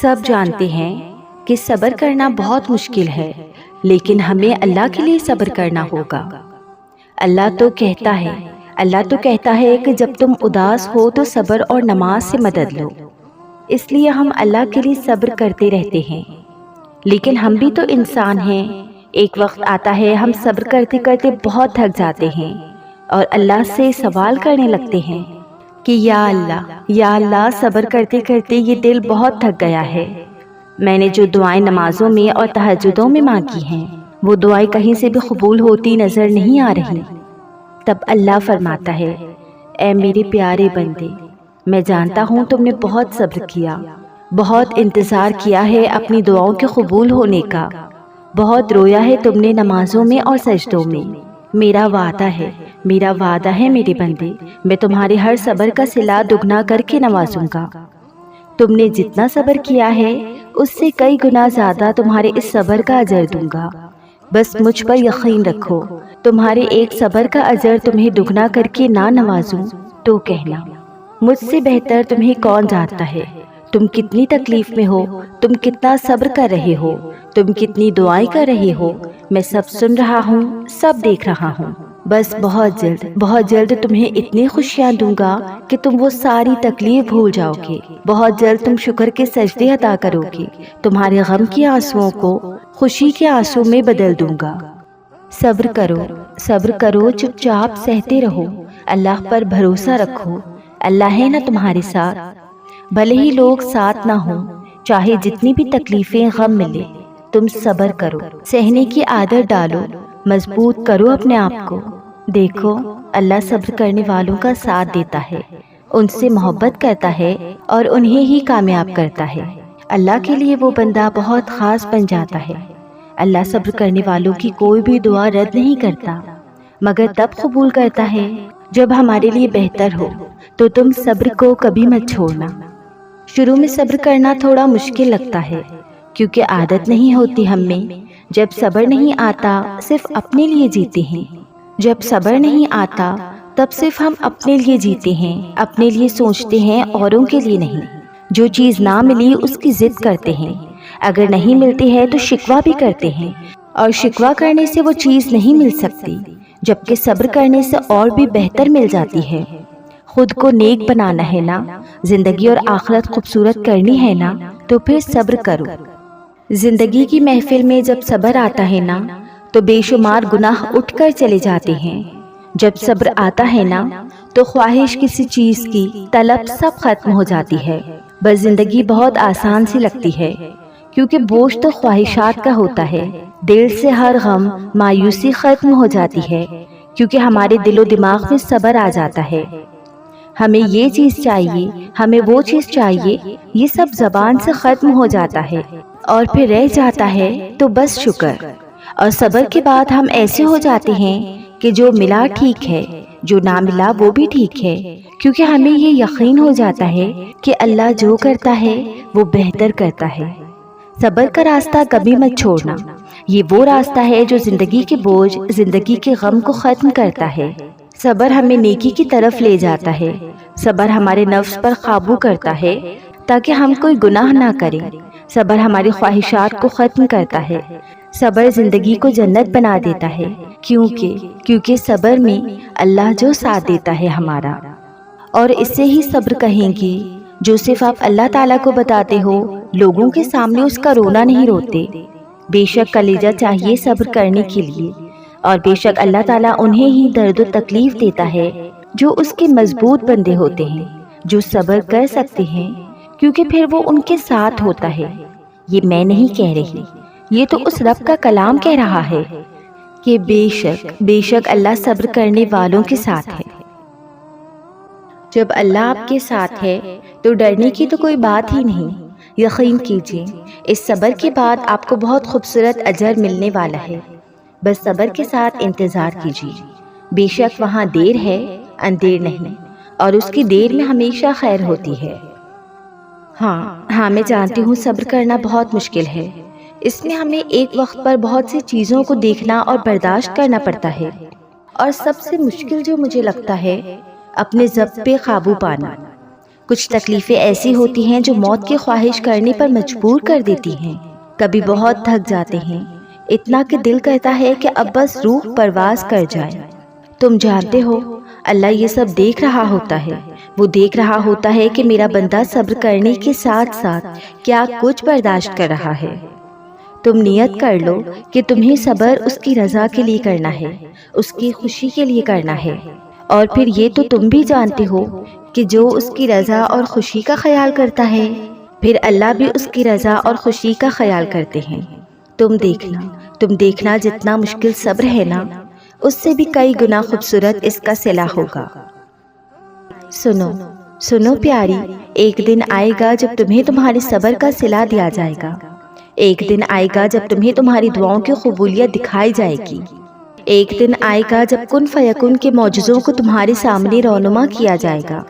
سب جانتے ہیں کہ صبر کرنا بہت مشکل ہے، لیکن ہمیں اللہ کے لیے صبر کرنا ہوگا۔ اللہ تو کہتا ہے کہ جب تم اداس ہو تو صبر اور نماز سے مدد لو۔ اس لیے ہم اللہ کے لیے صبر کرتے رہتے ہیں، لیکن ہم بھی تو انسان ہیں۔ ایک وقت آتا ہے ہم صبر کرتے کرتے بہت تھک جاتے ہیں اور اللہ سے سوال کرنے لگتے ہیں کہ یا اللہ صبر کرتے کرتے یہ دل بہت تھک گیا ہے۔ میں نے جو دعائیں نمازوں میں اور تہجدوں میں مانگی ہیں وہ دعائیں کہیں سے بھی قبول ہوتی نظر نہیں آ رہی۔ تب اللہ فرماتا ہے، اے میرے پیارے بندے، میں جانتا ہوں تم نے بہت صبر کیا، بہت انتظار کیا ہے اپنی دعاؤں کے قبول ہونے کا، بہت رویا ہے تم نے نمازوں میں اور سجدوں میں۔ میرا وعدہ ہے میرے بندے، میں تمہارے ہر صبر کا صلہ دگنا کر کے نوازوں گا۔ تم نے جتنا صبر کیا ہے اس سے کئی گنا زیادہ تمہارے اس صبر کا اجر دوں گا۔ بس مجھ پر یقین رکھو، تمہارے ایک صبر کا اجر تمہیں دگنا کر کے نہ نوازوں تو کہنا۔ مجھ سے بہتر تمہیں کون جانتا ہے، تم کتنی تکلیف میں ہو، تم کتنا صبر کر رہے ہو، تم کتنی دعائیں کر رہے ہو، میں سب سن رہا ہوں، سب دیکھ رہا ہوں۔ بس بہت جلد تمہیں اتنی خوشیاں دوں گا کہ تم وہ ساری تکلیف بھول جاؤ گے۔ بہت جلد تم شکر کے سجدے ادا کرو گے، تمہارے غم کے آنسوؤں کو خوشی کے آنسو میں بدل دوں گا۔ صبر کرو، چپ چاپ سہتے رہو، اللہ پر بھروسہ رکھو، اللہ ہے نا تمہارے ساتھ۔ بھلے ہی لوگ ساتھ نہ ہوں، چاہے جتنی بھی تکلیفیں غم ملے، تم صبر کرو، سہنے کی عادت ڈالو، مضبوط کرو اپنے آپ کو۔ دیکھو اللہ صبر کرنے والوں کا ساتھ دیتا ہے، ان سے محبت کرتا ہے اور انہیں ہی کامیاب کرتا ہے۔ اللہ کے لیے وہ بندہ بہت خاص بن جاتا ہے۔ اللہ صبر کرنے والوں کی کوئی بھی دعا رد نہیں کرتا، مگر تب قبول کرتا ہے جب ہمارے لیے بہتر ہو۔ تو تم صبر کو کبھی مت چھوڑنا۔ شروع میں صبر کرنا تھوڑا مشکل لگتا ہے، کیونکہ عادت نہیں ہوتی ہم میں۔ جب صبر نہیں آتا صرف اپنے لیے جیتے ہیں، جب صبر نہیں آتا تب صرف ہم اپنے لیے جیتے ہیں، اپنے لیے سوچتے ہیں، اوروں کے لیے نہیں۔ جو چیز نہ ملی اس کی ضد کرتے ہیں، اگر نہیں ملتی ہے تو شکوہ بھی کرتے ہیں، اور شکوہ کرنے سے وہ چیز نہیں مل سکتی، جبکہ صبر کرنے سے اور بھی بہتر مل جاتی ہے۔ خود کو نیک بنانا ہے نا، زندگی اور آخرت خوبصورت کرنی ہے نا، تو پھر صبر کرو۔ زندگی کی محفل میں جب صبر آتا ہے نا تو بے شمار گناہ اٹھ کر چلے جاتے ہیں۔ جب صبر آتا ہے نا تو خواہش کسی چیز کی، طلب سب ختم ہو جاتی ہے۔ بس زندگی بہت آسان سی لگتی ہے، کیونکہ بوجھ تو خواہشات کا ہوتا ہے۔ دل سے ہر غم، مایوسی ختم ہو جاتی ہے، کیونکہ ہمارے دل و دماغ میں صبر آ جاتا ہے۔ ہمیں یہ چیز چاہیے، ہمیں وہ چیز چاہیے، یہ سب زبان سے ختم ہو جاتا ہے، اور پھر رہ جاتا ہے تو بس شکر۔ اور صبر کے بعد ہم ایسے ہو جاتے ہیں کہ جو ملا ٹھیک ہے، جو نہ ملا وہ بھی ٹھیک ہے، کیونکہ ہمیں یہ یقین ہو جاتا ہے کہ اللہ جو کرتا ہے وہ بہتر کرتا ہے۔ صبر کا راستہ کبھی مت چھوڑنا، یہ وہ راستہ ہے جو زندگی کے بوجھ، زندگی کے غم کو ختم کرتا ہے۔ صبر ہمیں نیکی کی طرف لے جاتا ہے، صبر ہمارے نفس پر قابو کرتا ہے تاکہ ہم کوئی گناہ نہ کریں، صبر ہماری خواہشات کو ختم کرتا ہے، صبر زندگی کو جنت بنا دیتا ہے، کیونکہ صبر میں اللہ جو ساتھ دیتا ہے ہمارا۔ اور اسے ہی صبر کہیں گے جو صرف آپ اللہ تعالیٰ کو بتاتے ہو، لوگوں کے سامنے اس کا رونا نہیں روتے۔ بے شک کلیجہ چاہیے صبر کرنے کے لیے، اور بے شک اللہ تعالیٰ انہیں ہی درد و تکلیف دیتا ہے جو اس کے مضبوط بندے ہوتے ہیں، جو صبر کر سکتے ہیں، کیونکہ پھر وہ ان کے ساتھ ہوتا ہے۔ یہ میں نہیں کہہ رہی، یہ تو اس رب کا کلام کہہ رہا ہے کہ بے شک اللہ صبر کرنے والوں کے ساتھ ہے۔ جب اللہ آپ کے ساتھ ہے تو ڈرنے کی تو کوئی بات ہی نہیں۔ یقین کیجیے اس صبر کے بعد آپ کو بہت خوبصورت اجر ملنے والا ہے۔ بس صبر کے ساتھ انتظار کیجیے، بے شک وہاں دیر ہے، اندیر نہیں، اور اس کی دیر میں ہمیشہ خیر ہوتی ہے۔ ہاں میں جانتی ہوں صبر کرنا بہت مشکل ہے، اس میں ہمیں ایک وقت پر بہت سی چیزوں کو دیکھنا اور برداشت کرنا پڑتا ہے، اور سب سے مشکل جو مجھے لگتا ہے اپنے ضبط پہ قابو پانا۔ کچھ تکلیفیں ایسی ہوتی ہیں جو موت کی خواہش کرنے پر مجبور کر دیتی ہیں۔ کبھی بہت تھک جاتے ہیں، اتنا کہ دل کہتا ہے کہ اب بس روح پرواز کر جائے۔ تم جانتے ہو اللہ یہ سب دیکھ رہا ہوتا ہے۔ وہ دیکھ رہا ہوتا ہے کہ میرا بندہ صبر کرنے کے ساتھ ساتھ کیا کچھ برداشت کر رہا ہے۔ تم نیت کر لو کہ تمہیں صبر اس کی رضا کے لیے کرنا ہے، اس کی خوشی کے لیے کرنا ہے، اور پھر یہ تو تم بھی جانتے ہو کہ جو اس کی رضا اور خوشی کا خیال کرتا ہے، پھر اللہ بھی اس کی رضا اور خوشی کا خیال کرتے ہیں۔ تم دیکھنا جتنا مشکل صبر ہے نا، اس سے بھی کئی گنا خوبصورت اس کا صلہ ہوگا۔ سنو پیاری، ایک دن آئے گا جب تمہیں تمہارے صبر کا صلہ دیا جائے گا۔ ایک دن آئے گا جب تمہیں تمہاری دعاؤں کی قبولیت دکھائی جائے گی۔ ایک دن آئے گا جب کن فیکن کے معجزوں کو تمہارے سامنے رونما کیا جائے گا۔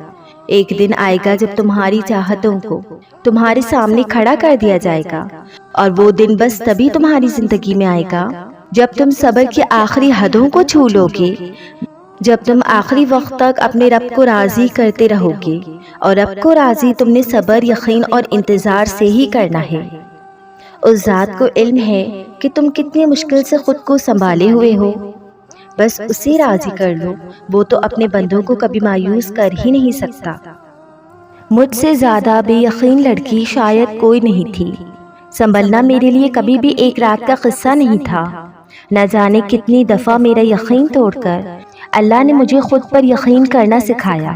ایک دن آئے گا جب تمہاری چاہتوں کو تمہارے سامنے کھڑا کر دیا جائے گا، اور وہ دن بس تبھی تمہاری زندگی میں آئے گا جب تم صبر کی آخری حدوں کو چھو لو گے، جب تم آخری وقت تک اپنے رب کو راضی کرتے رہو گے، اور رب کو راضی تم نے صبر، یقین اور انتظار سے ہی کرنا ہے۔ اس ذات کو علم ہے کہ تم کتنی مشکل سے خود کو سنبھالے ہوئے ہو، بس اسے راضی کر لو، وہ تو اپنے بندوں کو کبھی مایوس کر ہی نہیں سکتا۔ مجھ سے زیادہ بے یقین لڑکی شاید کوئی نہیں تھی۔ سنبھلنا میرے لیے کبھی بھی ایک رات کا قصہ نہیں تھا۔ نہ جانے کتنی دفعہ میرا یقین توڑ کر اللہ نے مجھے خود پر یقین کرنا سکھایا۔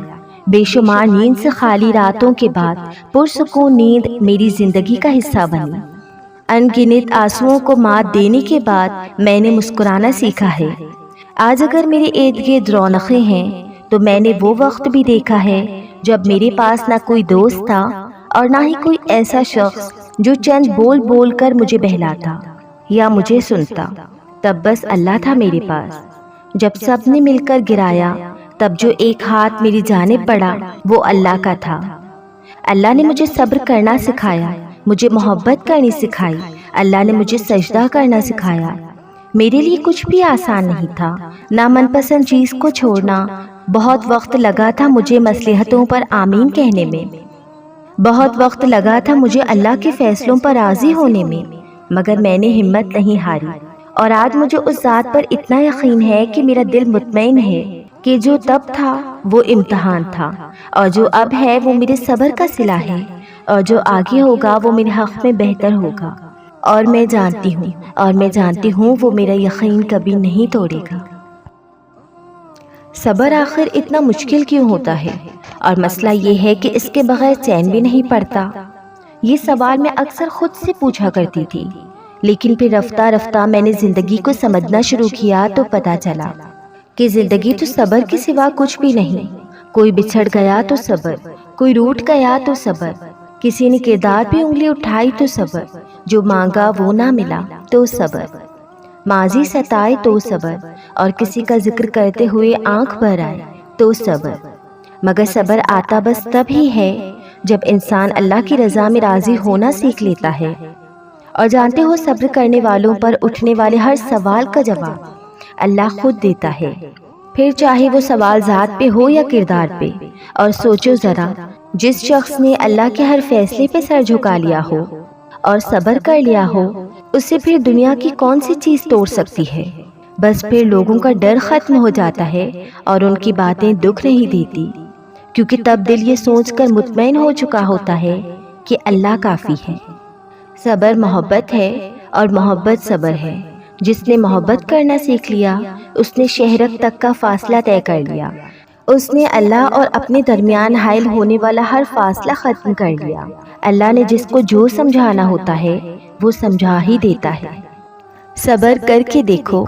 بے شمار نیند سے خالی راتوں کے بعد پرسکون نیند میری زندگی کا حصہ بنی۔ ان گنت آنسوؤں کو مات دینے کے بعد میں نے مسکرانا سیکھا ہے۔ آج اگر میرے ارد گرد رونقیں ہیں تو میں نے وہ وقت بھی دیکھا ہے جب میرے پاس نہ کوئی دوست تھا اور نہ ہی کوئی ایسا شخص جو چند بول بول کر مجھے بہلاتا یا مجھے سنتا۔ تب بس اللہ تھا میرے پاس۔ جب سب نے مل کر گرایا تب جو ایک ہاتھ میری جانب بڑھا وہ اللہ کا تھا۔ اللہ نے مجھے صبر کرنا سکھایا، مجھے محبت کرنی سکھائی، اللہ نے مجھے سجدہ کرنا سکھایا۔ میرے لیے کچھ بھی آسان نہیں تھا، نہ من پسند چیز کو چھوڑنا۔ بہت وقت لگا تھا مجھے مصلحتوں پر آمین کہنے میں، بہت وقت لگا تھا مجھے اللہ کے فیصلوں پر راضی ہونے میں، مگر میں نے ہمت نہیں ہاری، اور آج مجھے اس ذات پر اتنا یقین ہے کہ میرا دل مطمئن ہے کہ جو تب تھا وہ امتحان تھا، اور جو اب ہے وہ میرے صبر کا صلہ ہے، اور جو آگے ہوگا وہ میرے حق میں بہتر ہوگا، اور میں جانتی ہوں وہ میرا یقین کبھی نہیں توڑے گا۔ صبر آخر اتنا مشکل کیوں ہوتا ہے؟ اور مسئلہ یہ ہے کہ اس کے بغیر چین بھی نہیں پڑتا۔ یہ سوال میں اکثر خود سے پوچھا کرتی تھی، لیکن پھر رفتہ رفتہ میں نے زندگی کو سمجھنا شروع کیا تو پتہ چلا کہ زندگی تو صبر کے سوا کچھ بھی نہیں۔ کوئی بچھڑ گیا تو صبر، کوئی روٹھ گیا تو صبر، کسی نے کردار پہ انگلی اٹھائی تو صبر، جو مانگا وہ نہ ملا تو صبر، ماضی ستائے تو صبر، اور کسی کا ذکر کرتے ہوئے آنکھ بھر آئے تو صبر۔ مگر صبر آتا بس تب ہی ہے جب انسان اللہ کی رضا میں راضی ہونا سیکھ لیتا ہے۔ اور جانتے ہو صبر کرنے والوں پر اٹھنے والے ہر سوال کا جواب اللہ خود دیتا ہے، پھر چاہے وہ سوال ذات پہ ہو یا کردار پہ۔ اور سوچو ذرا، جس شخص نے اللہ کے ہر فیصلے پہ سر جھکا لیا ہو اور صبر کر لیا ہو، اس سے پھر دنیا کی کون سی چیز توڑ سکتی ہے؟ بس پھر لوگوں کا ڈر ختم ہو جاتا ہے اور ان کی باتیں دکھ نہیں دیتی، کیونکہ تب دل یہ سوچ کر مطمئن ہو چکا ہوتا ہے کہ اللہ کافی ہے۔ صبر محبت ہے اور محبت صبر ہے۔ جس نے محبت کرنا سیکھ لیا اس نے شہرت تک کا فاصلہ طے کر لیا، اس نے اللہ اور اپنے درمیان حائل ہونے والا ہر فاصلہ ختم کر لیا۔ اللہ نے جس کو جو سمجھانا ہوتا ہے وہ سمجھا ہی دیتا ہے۔ صبر کر کے دیکھو،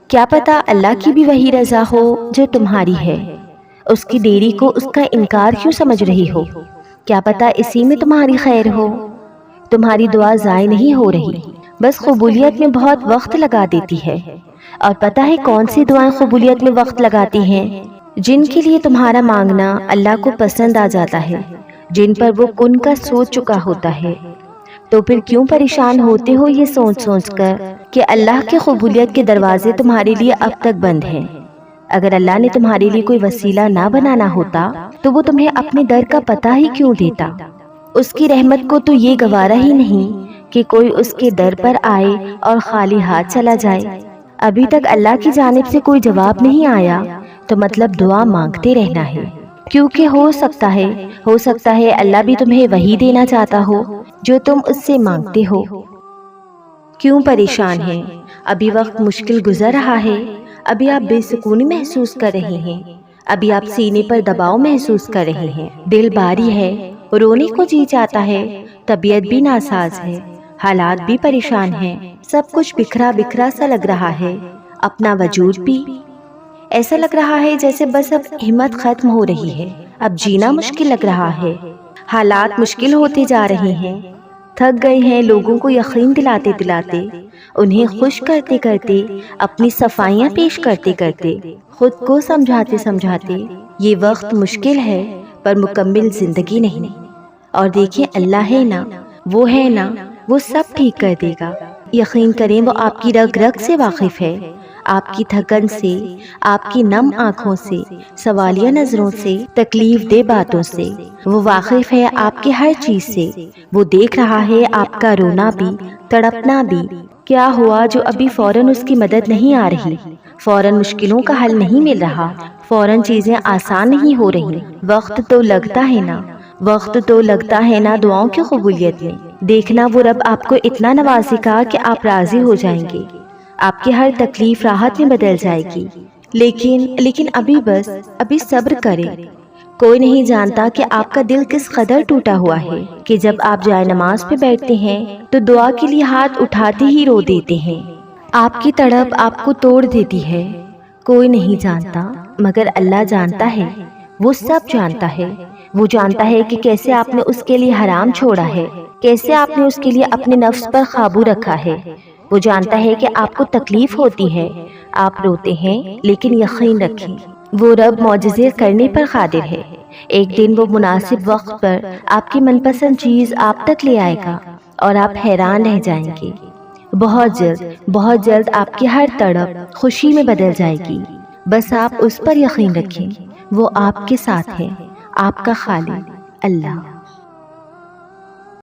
کیا پتہ اللہ کی بھی وہی رضا ہو جو تمہاری ہے۔ اس کی دیری کو اس کا انکار کیوں سمجھ رہی ہو؟ کیا پتہ اسی میں تمہاری خیر ہو۔ تمہاری دعا ضائع نہیں ہو رہی، بس قبولیت میں بہت وقت لگا دیتی ہے۔ اور پتہ ہے کون سی دعائیں قبولیت میں وقت لگاتی ہیں؟ جن کے لیے تمہارا مانگنا اللہ کو پسند آ جاتا ہے، جن پر وہ کن کا سوچ چکا ہوتا ہے۔ تو پھر کیوں پریشان ہوتے ہو یہ سوچ کر کہ اللہ کے قبولیت کے دروازے تمہارے لیے اب تک بند ہیں؟ اگر اللہ نے تمہارے لیے کوئی وسیلہ نہ بنانا ہوتا تو وہ تمہیں اپنے در کا پتہ ہی کیوں دیتا؟ اس کی رحمت کو تو یہ گوارا ہی نہیں کہ کوئی اس کے در پر آئے اور خالی ہاتھ چلا جائے۔ ابھی تک اللہ کی جانب سے کوئی جواب نہیں آیا تو مطلب دعا مانگتے رہنا ہے، کیونکہ ہو سکتا ہے اللہ بھی تمہیں وہی دینا چاہتا ہو جو تم اس سے مانگتے ہو۔ کیوں پریشان ہیں؟ ابھی وقت مشکل گزر رہا ہے، ابھی آپ بے سکونی محسوس کر رہے ہیں، ابھی آپ سینے پر دباؤ محسوس کر رہے ہیں، دل باری ہے، رونے کو جی چاہتا ہے، طبیعت بھی ناساز ہے، حالات بھی پریشان ہیں، سب کچھ بکھرا بکھرا سا لگ رہا ہے، اپنا وجود بھی ایسا لگ رہا ہے جیسے بس اب ہمت ختم ہو رہی ہے، اب جینا مشکل لگ رہا ہے، حالات مشکل ہوتے جا رہے ہیں، تھک گئے ہیں لوگوں کو یقین دلاتے دلاتے، انہیں خوش کرتے کرتے، اپنی صفائیاں پیش کرتے کرتے، خود کو سمجھاتے سمجھاتے۔ یہ وقت مشکل ہے پر مکمل زندگی نہیں، اور دیکھیں اللہ ہے نا، وہ ہے نا، وہ سب ٹھیک کر دے گا۔ یقین کریں وہ آپ کی رگ رگ سے واقف ہے، آپ کی تھکن سے، آپ کی نم آنکھوں سے، سوالیہ نظروں سے، تکلیف دہ باتوں سے، وہ واقف ہے آپ کے ہر چیز سے، وہ دیکھ رہا ہے آپ کا رونا بھی، تڑپنا بھی۔ کیا ہوا جو ابھی فوراً اس کی مدد نہیں آ رہی، فوراً مشکلوں کا حل نہیں مل رہا، فوراً چیزیں آسان نہیں ہو رہی؟ وقت تو لگتا ہے نا دعاؤں کی قبولیت میں۔ دیکھنا وہ رب آپ کو اتنا نوازے گا کہ آپ راضی ہو جائیں گے، آپ کی ہر تکلیف راحت میں بدل جائے گی۔ لیکن ابھی صبر کریں۔ کوئی نہیں جانتا کہ آپ کا دل کس قدر ٹوٹا ہوا ہے کہ جب آپ جائے نماز پہ بیٹھتے ہیں تو دعا کے لیے ہاتھ اٹھاتے ہی رو دیتے ہیں۔ آپ کی تڑپ آپ کو توڑ دیتی ہے۔ کوئی نہیں جانتا مگر اللہ جانتا ہے، وہ سب جانتا ہے۔ وہ جانتا ہے کہ کیسے آپ نے اس کے لیے حرام چھوڑا ہے، کیسے آپ نے اس کے لیے اپنے نفس پر قابو رکھا ہے۔ وہ جانتا ہے کہ آپ کو تکلیف ہوتی ہے، آپ روتے ہیں، لیکن یقین رکھیں وہ رب معجزے کرنے پر قادر ہے۔ ایک دن وہ مناسب وقت پر آپ کی من پسند چیز آپ تک لے آئے گا اور آپ حیران رہ جائیں گے۔ بہت جلد آپ کی ہر تڑپ خوشی میں بدل جائے گی۔ بس آپ اس پر یقین رکھیں، وہ آپ کے ساتھ ہے، آپ کا خالق اللہ۔